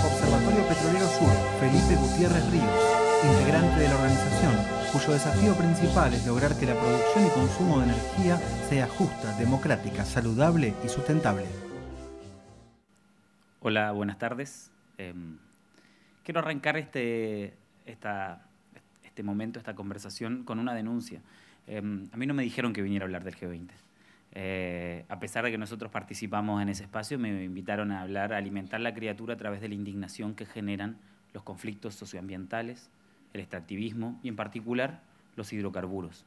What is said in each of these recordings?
Observatorio Petrolero Sur, Felipe Gutiérrez Ríos, integrante de la organización, cuyo desafío principal es lograr que la producción y consumo de energía sea justa, democrática, saludable y sustentable. Hola, buenas tardes. Quiero arrancar este momento, esta conversación, con una denuncia. A mí no me dijeron que viniera a hablar del G20. A pesar de que nosotros participamos en ese espacio, me invitaron a hablar, a alimentar la criatura a través de la indignación que generan los conflictos socioambientales, el extractivismo y, en particular, los hidrocarburos.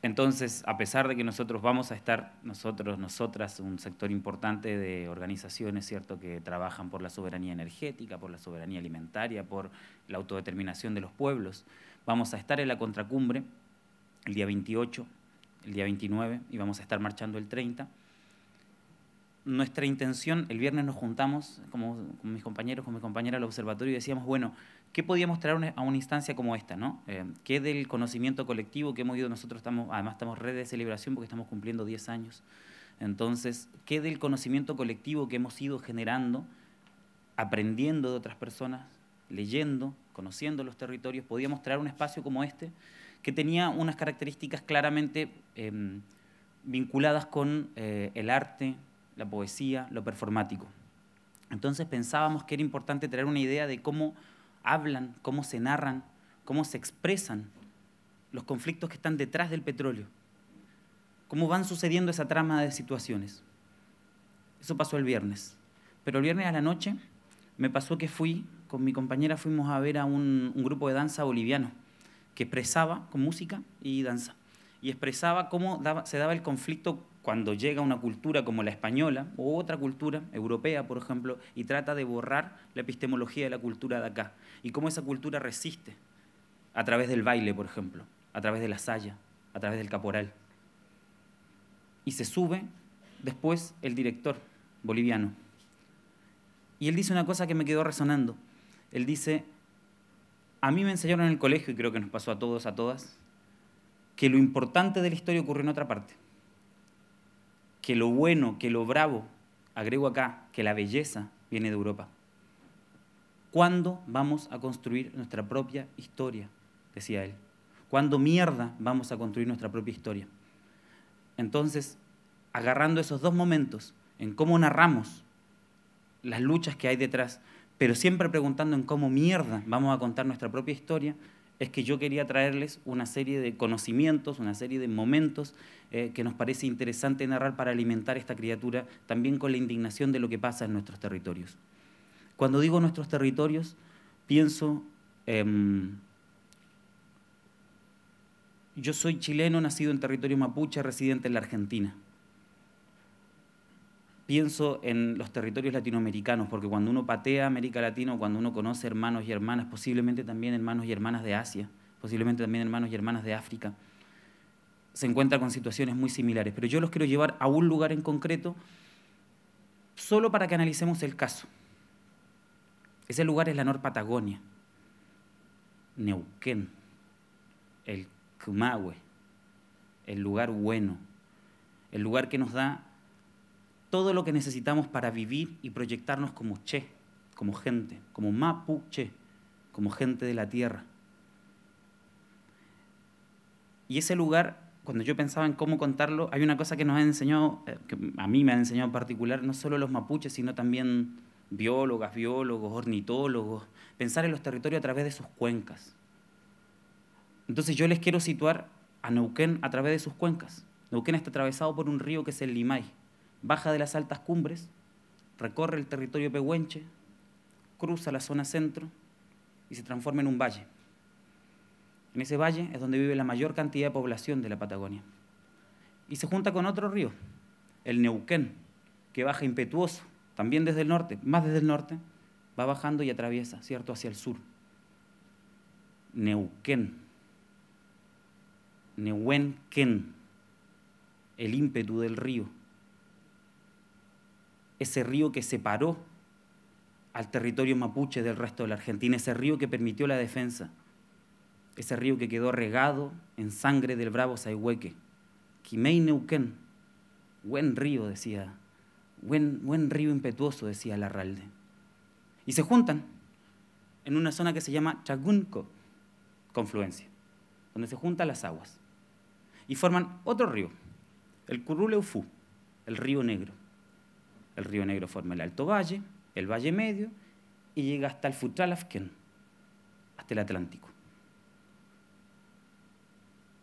Entonces, a pesar de que nosotros vamos a estar, nosotras, un sector importante de organizaciones, ¿cierto?, que trabajan por la soberanía energética, por la soberanía alimentaria, por la autodeterminación de los pueblos, vamos a estar en la contracumbre el día 28, el día 29, y vamos a estar marchando el 30. Nuestra intención, el viernes nos juntamos con mis compañeros, con mi compañera al observatorio y decíamos, bueno, ¿qué podíamos traer a una instancia como esta, ¿no? ¿Qué del conocimiento colectivo que hemos ido nosotros? Además estamos red de celebración porque estamos cumpliendo 10 años. Entonces, ¿qué del conocimiento colectivo que hemos ido generando, aprendiendo de otras personas, leyendo, conociendo los territorios? Podíamos traer un espacio como este que tenía unas características claramente vinculadas con el arte, la poesía, lo performático. Entonces pensábamos que era importante traer una idea de cómo hablan, cómo se narran, cómo se expresan los conflictos que están detrás del petróleo, cómo van sucediendo esa trama de situaciones. Eso pasó el viernes. Pero el viernes a la noche me pasó que con mi compañera fuimos a ver a un grupo de danza boliviano que expresaba con música y danza, y expresaba cómo se daba el conflicto cuando llega una cultura como la española o otra cultura europea, por ejemplo, y trata de borrar la epistemología de la cultura de acá, y cómo esa cultura resiste a través del baile, por ejemplo, a través de la saya, a través del caporal. Y se sube después el director boliviano, y él dice una cosa que me quedó resonando. Él dice: a mí me enseñaron en el colegio, y creo que nos pasó a todos, a todas, que lo importante de la historia ocurrió en otra parte. Que lo bueno, que lo bravo, agrego acá, que la belleza viene de Europa. ¿Cuándo vamos a construir nuestra propia historia?, decía él. ¿Cuándo mierda vamos a construir nuestra propia historia? Entonces, agarrando esos dos momentos, en cómo narramos las luchas que hay detrás, pero siempre preguntando en cómo mierda vamos a contar nuestra propia historia, es que yo quería traerles una serie de conocimientos, una serie de momentos que nos parece interesante narrar para alimentar esta criatura, también con la indignación de lo que pasa en nuestros territorios. Cuando digo nuestros territorios, pienso, yo soy chileno, nacido en territorio mapuche, residente en la Argentina. Pienso en los territorios latinoamericanos, porque cuando uno patea América Latina, cuando uno conoce hermanos y hermanas, posiblemente también hermanos y hermanas de Asia, posiblemente también hermanos y hermanas de África, se encuentra con situaciones muy similares. Pero yo los quiero llevar a un lugar en concreto solo para que analicemos el caso. Ese lugar es la Nor-Patagonia, Neuquén, el Comahue, el lugar bueno, el lugar que nos da todo lo que necesitamos para vivir y proyectarnos como che, como gente, como mapuche, como gente de la tierra. Y ese lugar, cuando yo pensaba en cómo contarlo, hay una cosa que nos han enseñado, que a mí me han enseñado en particular, no solo los mapuches, sino también biólogas, biólogos, ornitólogos, pensar en los territorios a través de sus cuencas. Entonces yo les quiero situar a Neuquén a través de sus cuencas. Neuquén está atravesado por un río que es el Limay. Baja de las altas cumbres, recorre el territorio pehuenche, cruza la zona centro y se transforma en un valle. En ese valle es donde vive la mayor cantidad de población de la Patagonia. Y se junta con otro río, el Neuquén, que baja impetuoso, también desde el norte, más desde el norte, va bajando y atraviesa, ¿cierto?, hacia el sur. Neuquén, Neuquén, el ímpetu del río. Ese río que separó al territorio mapuche del resto de la Argentina, ese río que permitió la defensa, ese río que quedó regado en sangre del bravo Sayhueque. Quimei Neuquén, buen río, decía, buen río impetuoso, decía Larralde. Y se juntan en una zona que se llama Chagunco, confluencia, donde se juntan las aguas. Y forman otro río, el Curruleufú, el río Negro. El río Negro forma el Alto Valle, el Valle Medio, y llega hasta el Futralafquén, hasta el Atlántico.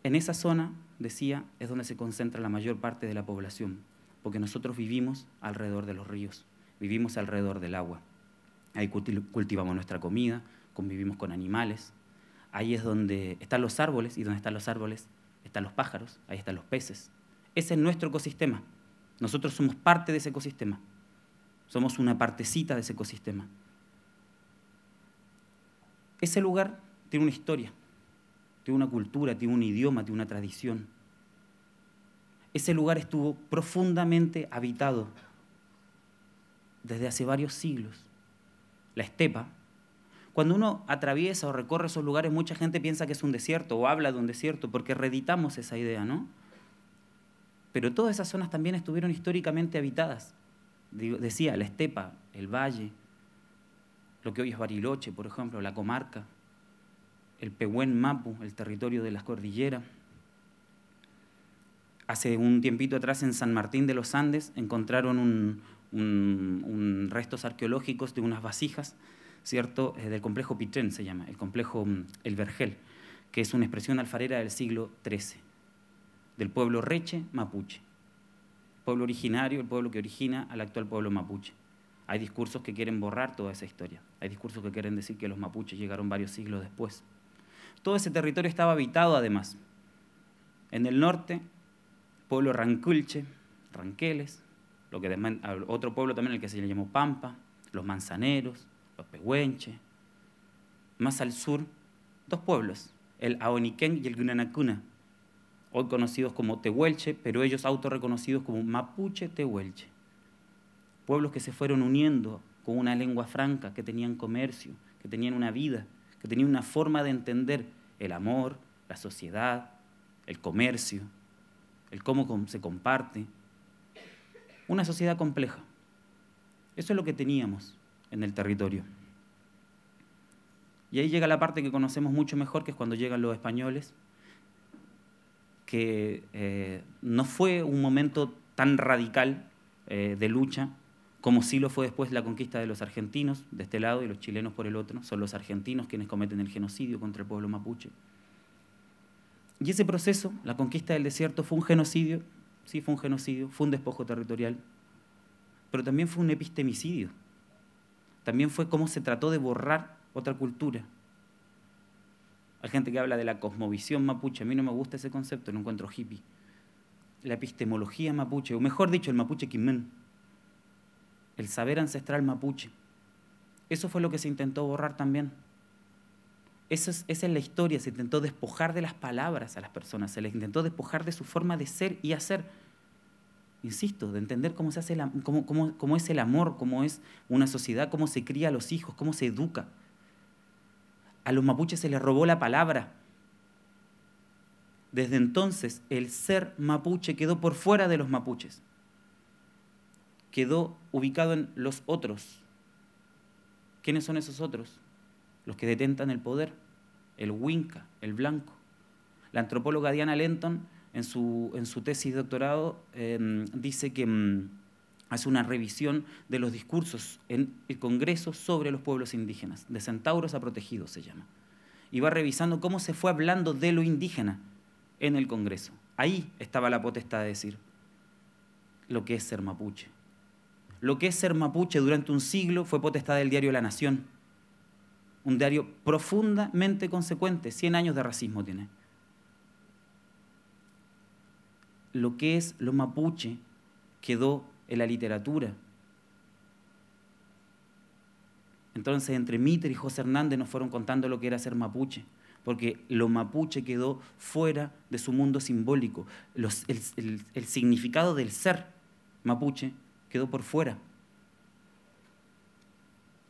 En esa zona, decía, es donde se concentra la mayor parte de la población, porque nosotros vivimos alrededor de los ríos, vivimos alrededor del agua. Ahí cultivamos nuestra comida, convivimos con animales. Ahí es donde están los árboles, y donde están los árboles están los pájaros, ahí están los peces. Ese es nuestro ecosistema. Nosotros somos parte de ese ecosistema. Somos una partecita de ese ecosistema. Ese lugar tiene una historia, tiene una cultura, tiene un idioma, tiene una tradición. Ese lugar estuvo profundamente habitado desde hace varios siglos. La estepa. Cuando uno atraviesa o recorre esos lugares, mucha gente piensa que es un desierto o habla de un desierto porque reeditamos esa idea, ¿no? Pero todas esas zonas también estuvieron históricamente habitadas. Decía, la estepa, el valle, lo que hoy es Bariloche, por ejemplo, la comarca, el Pehuen Mapu, el territorio de las cordilleras. Hace un tiempito atrás en San Martín de los Andes encontraron restos arqueológicos de unas vasijas, ¿cierto?, del complejo Pitrén se llama, el complejo El Vergel, que es una expresión alfarera del siglo XIII, del pueblo Reche mapuche, pueblo originario, el pueblo que origina al actual pueblo mapuche. Hay discursos que quieren borrar toda esa historia, hay discursos que quieren decir que los mapuches llegaron varios siglos después. Todo ese territorio estaba habitado además. En el norte, pueblo Ranculche, Ranqueles, otro pueblo también el que se le llamó Pampa, los Manzaneros, los Pehuenches. Más al sur, dos pueblos, el Aoniquén y el Gunanacuna, hoy conocidos como Tehuelche, pero ellos autorreconocidos como Mapuche Tehuelche. Pueblos que se fueron uniendo con una lengua franca, que tenían comercio, que tenían una vida, que tenían una forma de entender el amor, la sociedad, el comercio, el cómo se comparte. Una sociedad compleja. Eso es lo que teníamos en el territorio. Y ahí llega la parte que conocemos mucho mejor, que es cuando llegan los españoles, que no fue un momento tan radical de lucha como sí lo fue después la conquista de los argentinos de este lado y los chilenos por el otro. Son los argentinos quienes cometen el genocidio contra el pueblo mapuche. Y ese proceso, la conquista del desierto, fue un genocidio, sí fue un genocidio, fue un despojo territorial, pero también fue un epistemicidio. También fue cómo se trató de borrar otra cultura. Hay gente que habla de la cosmovisión mapuche, a mí no me gusta ese concepto, lo encuentro hippie. La epistemología mapuche, o mejor dicho, el mapuche quimén, el saber ancestral mapuche. Eso fue lo que se intentó borrar también. Esa es la historia, se intentó despojar de las palabras a las personas, se les intentó despojar de su forma de ser y hacer. Insisto, de entender cómo se hace cómo es el amor, cómo es una sociedad, cómo se cría a los hijos, cómo se educa. A los mapuches se les robó la palabra. Desde entonces, el ser mapuche quedó por fuera de los mapuches. Quedó ubicado en los otros. ¿Quiénes son esos otros? Los que detentan el poder, el Winca, el blanco. La antropóloga Diana Lenton, en su tesis de doctorado, dice que hace una revisión de los discursos en el Congreso sobre los pueblos indígenas, de centauros a protegidos se llama. Y va revisando cómo se fue hablando de lo indígena en el Congreso. Ahí estaba la potestad de decir lo que es ser mapuche. Lo que es ser mapuche durante un siglo fue potestad del diario La Nación. Un diario profundamente consecuente, 100 años de racismo tiene. Lo que es lo mapuche quedó en la literatura, Entonces, entre Mitre y José Hernández nos fueron contando lo que era ser mapuche, porque lo mapuche quedó fuera de su mundo simbólico. El significado del ser mapuche quedó por fuera.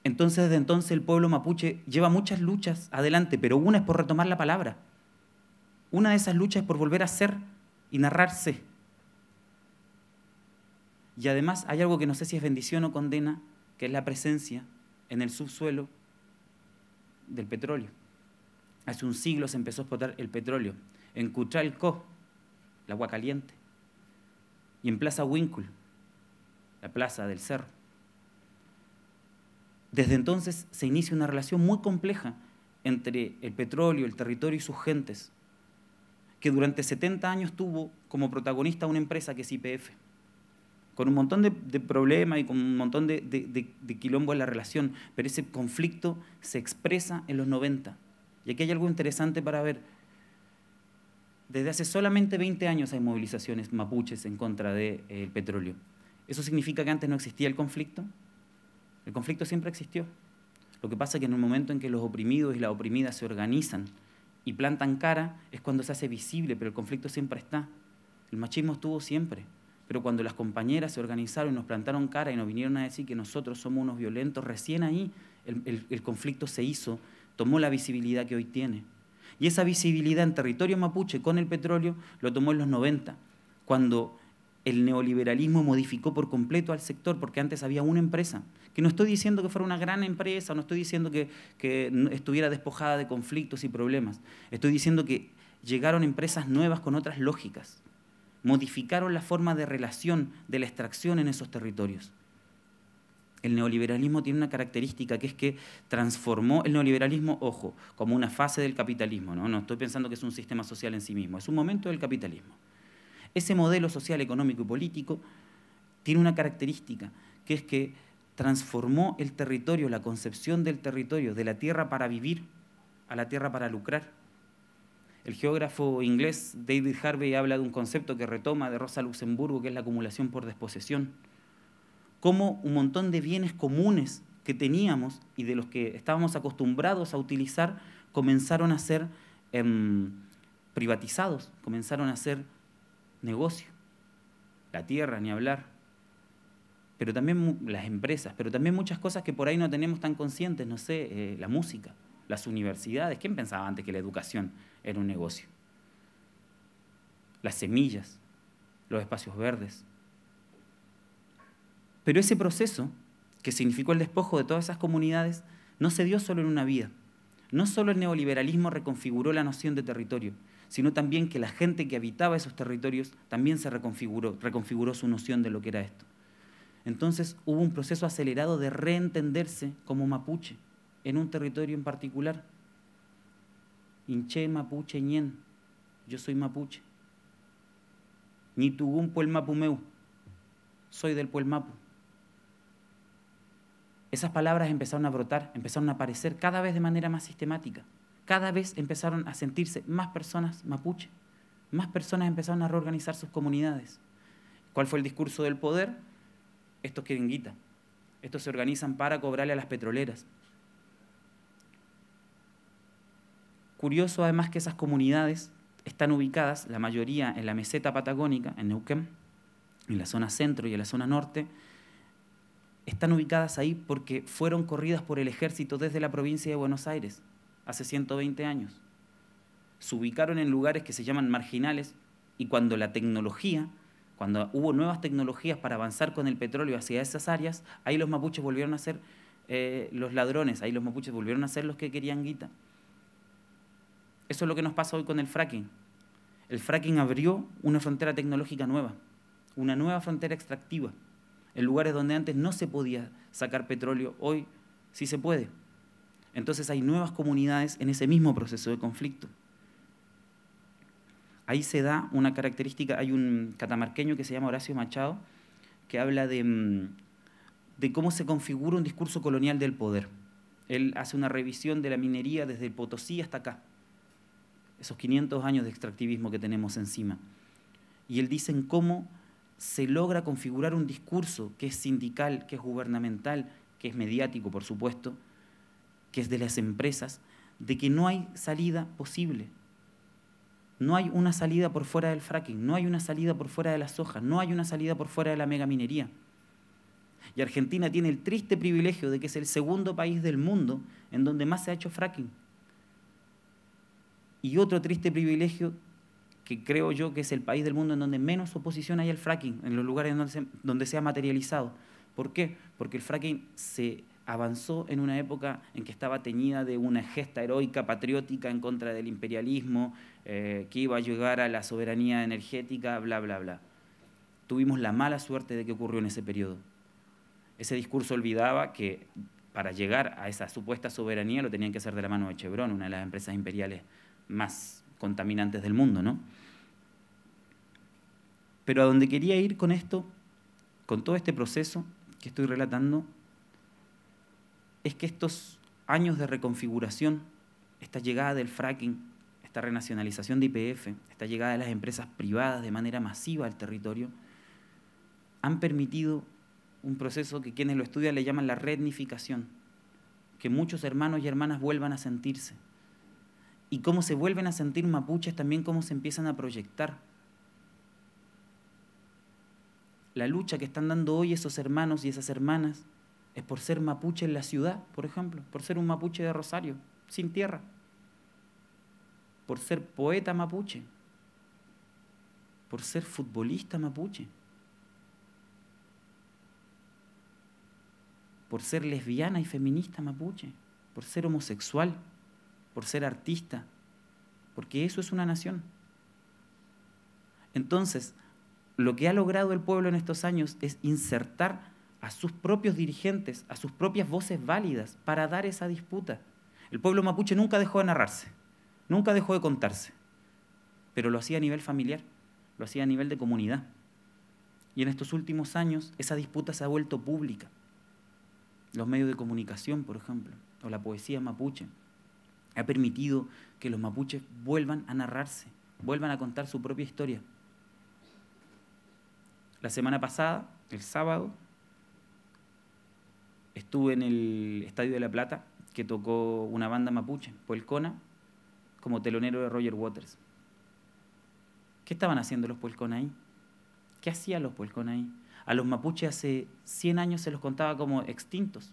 Entonces, desde entonces el pueblo mapuche lleva muchas luchas adelante, pero una es por retomar la palabra. Una de esas luchas es por volver a ser y narrarse. Y además hay algo que no sé si es bendición o condena, que es la presencia en el subsuelo del petróleo. Hace un siglo se empezó a explotar el petróleo. En Cutralcó, el agua caliente. Y en Plaza Huíncul, la plaza del cerro. Desde entonces se inicia una relación muy compleja entre el petróleo, el territorio y sus gentes, que durante 70 años tuvo como protagonista una empresa que es YPF, con un montón de problemas y con un montón de quilombo en la relación, pero ese conflicto se expresa en los 90. Y aquí hay algo interesante para ver. Desde hace solamente 20 años hay movilizaciones mapuches en contra del petróleo. ¿Eso significa que antes no existía el conflicto? El conflicto siempre existió. Lo que pasa es que en el momento en que los oprimidos y las oprimidas se organizan y plantan cara, es cuando se hace visible, pero el conflicto siempre está. El machismo estuvo siempre, pero cuando las compañeras se organizaron y nos plantaron cara y nos vinieron a decir que nosotros somos unos violentos, recién ahí el conflicto se hizo, tomó la visibilidad que hoy tiene. Y esa visibilidad en territorio mapuche con el petróleo lo tomó en los 90, cuando el neoliberalismo modificó por completo al sector, porque antes había una empresa, que no estoy diciendo que fuera una gran empresa, no estoy diciendo que estuviera despojada de conflictos y problemas, estoy diciendo que llegaron empresas nuevas con otras lógicas, modificaron la forma de relación de la extracción en esos territorios. El neoliberalismo tiene una característica que es que transformó el neoliberalismo, ojo, como una fase del capitalismo, ¿no? No estoy pensando que es un sistema social en sí mismo, es un momento del capitalismo. Ese modelo social, económico y político tiene una característica, que es que transformó el territorio, la concepción del territorio, de la tierra para vivir a la tierra para lucrar. El geógrafo inglés David Harvey habla de un concepto que retoma de Rosa Luxemburgo, que es la acumulación por desposesión. Cómo un montón de bienes comunes que teníamos y de los que estábamos acostumbrados a utilizar comenzaron a ser privatizados, comenzaron a ser negocio. La tierra, ni hablar. Pero también las empresas, pero también muchas cosas que por ahí no tenemos tan conscientes, no sé, la música, las universidades. ¿Quién pensaba antes que la educación era un negocio? Las semillas, los espacios verdes. Pero ese proceso, que significó el despojo de todas esas comunidades, no se dio solo en una vida. No solo el neoliberalismo reconfiguró la noción de territorio, sino también que la gente que habitaba esos territorios también se reconfiguró su noción de lo que era esto. Entonces hubo un proceso acelerado de reentenderse como mapuche en un territorio en particular. Inché mapuche ñen, yo soy mapuche. Ñitugún puel mapumeu, soy del puel mapu. Esas palabras empezaron a brotar, empezaron a aparecer cada vez de manera más sistemática. Cada vez empezaron a sentirse más personas mapuche, más personas empezaron a reorganizar sus comunidades. ¿Cuál fue el discurso del poder? Estos quieren guita, estos se organizan para cobrarle a las petroleras. Curioso además que esas comunidades están ubicadas, la mayoría en la meseta patagónica, en Neuquén, en la zona centro y en la zona norte, están ubicadas ahí porque fueron corridas por el ejército desde la provincia de Buenos Aires hace 120 años. Se ubicaron en lugares que se llaman marginales y cuando la tecnología, cuando hubo nuevas tecnologías para avanzar con el petróleo hacia esas áreas, ahí los mapuches volvieron a ser los ladrones, ahí los mapuches volvieron a ser los que querían guita. Eso es lo que nos pasa hoy con el fracking. El fracking abrió una frontera tecnológica nueva, una nueva frontera extractiva. En lugares donde antes no se podía sacar petróleo, hoy sí se puede. Entonces hay nuevas comunidades en ese mismo proceso de conflicto. Ahí se da una característica, hay un catamarqueño que se llama Horacio Machado, que habla de cómo se configura un discurso colonial del poder. Él hace una revisión de la minería desde el Potosí hasta acá, esos 500 años de extractivismo que tenemos encima. Y él dice en cómo se logra configurar un discurso que es sindical, que es gubernamental, que es mediático, por supuesto, que es de las empresas, de que no hay salida posible. No hay una salida por fuera del fracking, no hay una salida por fuera de la soja, no hay una salida por fuera de la megaminería. Y Argentina tiene el triste privilegio de que es el segundo país del mundo en donde más se ha hecho fracking. Y otro triste privilegio que creo yo que es el país del mundo en donde menos oposición hay al fracking, en los lugares donde se ha materializado. ¿Por qué? Porque el fracking se avanzó en una época en que estaba teñida de una gesta heroica, patriótica en contra del imperialismo, que iba a llegar a la soberanía energética, bla, bla, bla. Tuvimos la mala suerte de que ocurrió en ese periodo. Ese discurso olvidaba que para llegar a esa supuesta soberanía lo tenían que hacer de la mano de Chevron, una de las empresas imperiales más contaminantes del mundo, ¿no? Pero a donde quería ir con esto, con todo este proceso que estoy relatando, es que estos años de reconfiguración, esta llegada del fracking, esta renacionalización de YPF, esta llegada de las empresas privadas de manera masiva al territorio, han permitido un proceso que quienes lo estudian le llaman la reetnificación, que muchos hermanos y hermanas vuelvan a sentirse. Y cómo se vuelven a sentir mapuches, también cómo se empiezan a proyectar. La lucha que están dando hoy esos hermanos y esas hermanas es por ser mapuche en la ciudad, por ejemplo, por ser un mapuche de Rosario, sin tierra, por ser poeta mapuche, por ser futbolista mapuche, por ser lesbiana y feminista mapuche, por ser homosexual, por ser artista, porque eso es una nación. Entonces, lo que ha logrado el pueblo en estos años es insertar a sus propios dirigentes, a sus propias voces válidas para dar esa disputa. El pueblo mapuche nunca dejó de narrarse, nunca dejó de contarse, pero lo hacía a nivel familiar, lo hacía a nivel de comunidad. Y en estos últimos años esa disputa se ha vuelto pública. Los medios de comunicación, por ejemplo, o la poesía mapuche, ha permitido que los mapuches vuelvan a narrarse, vuelvan a contar su propia historia. La semana pasada, el sábado, estuve en el Estadio de La Plata, que tocó una banda mapuche, Puelcona, como telonero de Roger Waters. ¿Qué estaban haciendo los Puelcona ahí? ¿Qué hacían los Puelcona ahí? A los mapuches hace 100 años se los contaba como extintos.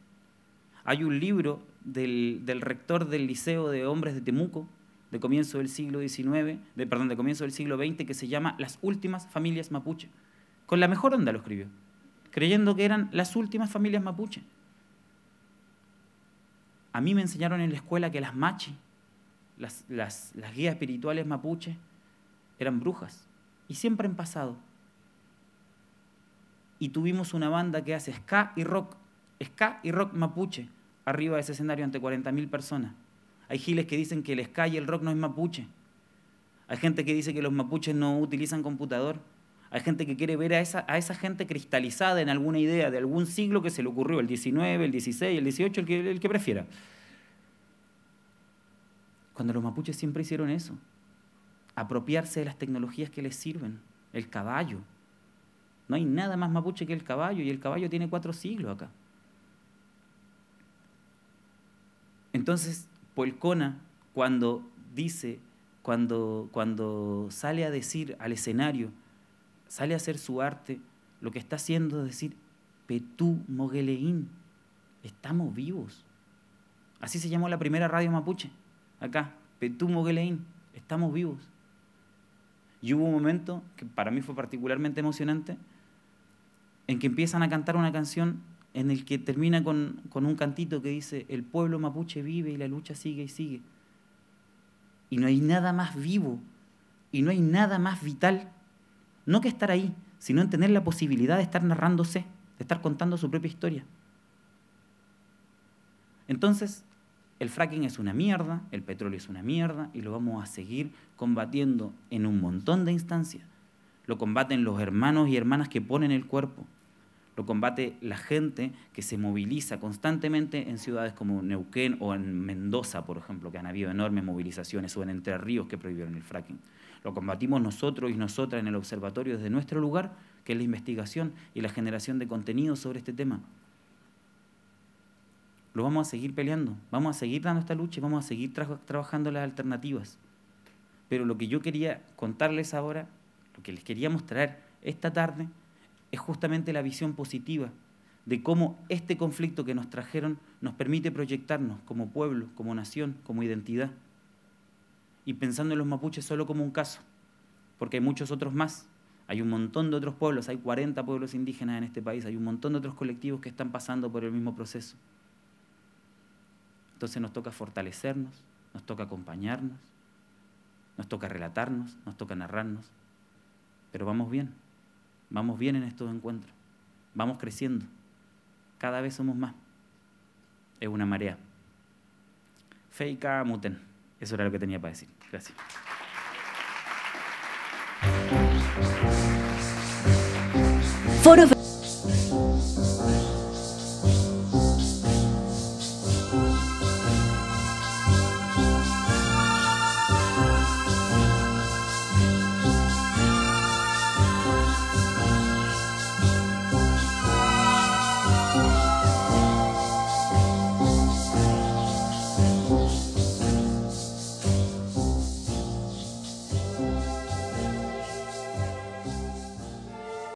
Hay un libro del rector del Liceo de Hombres de Temuco, de comienzo del siglo XIX, de comienzo del siglo XX, que se llama Las últimas familias mapuche. Con la mejor onda lo escribió, creyendo que eran las últimas familias mapuche. A mí me enseñaron en la escuela que las machi, las guías espirituales mapuche, eran brujas, y siempre han pasado. Y tuvimos una banda que hace ska y rock mapuche, arriba de ese escenario ante 40.000 personas. Hay giles que dicen que el ska y el rock no es mapuche. Hay gente que dice que los mapuches no utilizan computador. Hay gente que quiere ver a esa gente cristalizada en alguna idea de algún siglo que se le ocurrió, el 19, el 16, el 18, el que prefiera. Cuando los mapuches siempre hicieron eso, apropiarse de las tecnologías que les sirven, el caballo. No hay nada más mapuche que el caballo, y el caballo tiene 4 siglos acá. Entonces, Puelcona, cuando sale a decir al escenario, sale a hacer su arte, lo que está haciendo es decir, Petú Mogueleín, estamos vivos. Así se llamó la primera radio mapuche, acá, Petú Mogueleín, estamos vivos. Y hubo un momento que para mí fue particularmente emocionante, en que empiezan a cantar una canción en el que termina con un cantito que dice, el pueblo mapuche vive y la lucha sigue y sigue. Y no hay nada más vivo, y no hay nada más vital, no que estar ahí, sino en tener la posibilidad de estar narrándose, de estar contando su propia historia. Entonces, el fracking es una mierda, el petróleo es una mierda, y lo vamos a seguir combatiendo en un montón de instancias. Lo combaten los hermanos y hermanas que ponen el cuerpo. Lo combate la gente que se moviliza constantemente en ciudades como Neuquén o en Mendoza, por ejemplo, que han habido enormes movilizaciones, o en Entre Ríos que prohibieron el fracking. Lo combatimos nosotros y nosotras en el observatorio desde nuestro lugar, que es la investigación y la generación de contenido sobre este tema. lo vamos a seguir peleando, vamos a seguir dando esta lucha y vamos a seguir trabajando las alternativas. Pero lo que yo quería contarles ahora, lo que les quería mostrar esta tarde, es justamente la visión positiva de cómo este conflicto que nos trajeron nos permite proyectarnos como pueblo, como nación, como identidad. Y pensando en los mapuches solo como un caso, porque hay muchos otros más. Hay un montón de otros pueblos, hay 40 pueblos indígenas en este país, hay un montón de otros colectivos que están pasando por el mismo proceso. Entonces nos toca fortalecernos, nos toca acompañarnos, nos toca relatarnos, nos toca narrarnos, pero vamos bien en estos encuentros, vamos creciendo, cada vez somos más. Es una marea. Feika muten, eso era lo que tenía para decir. Gracias. Foro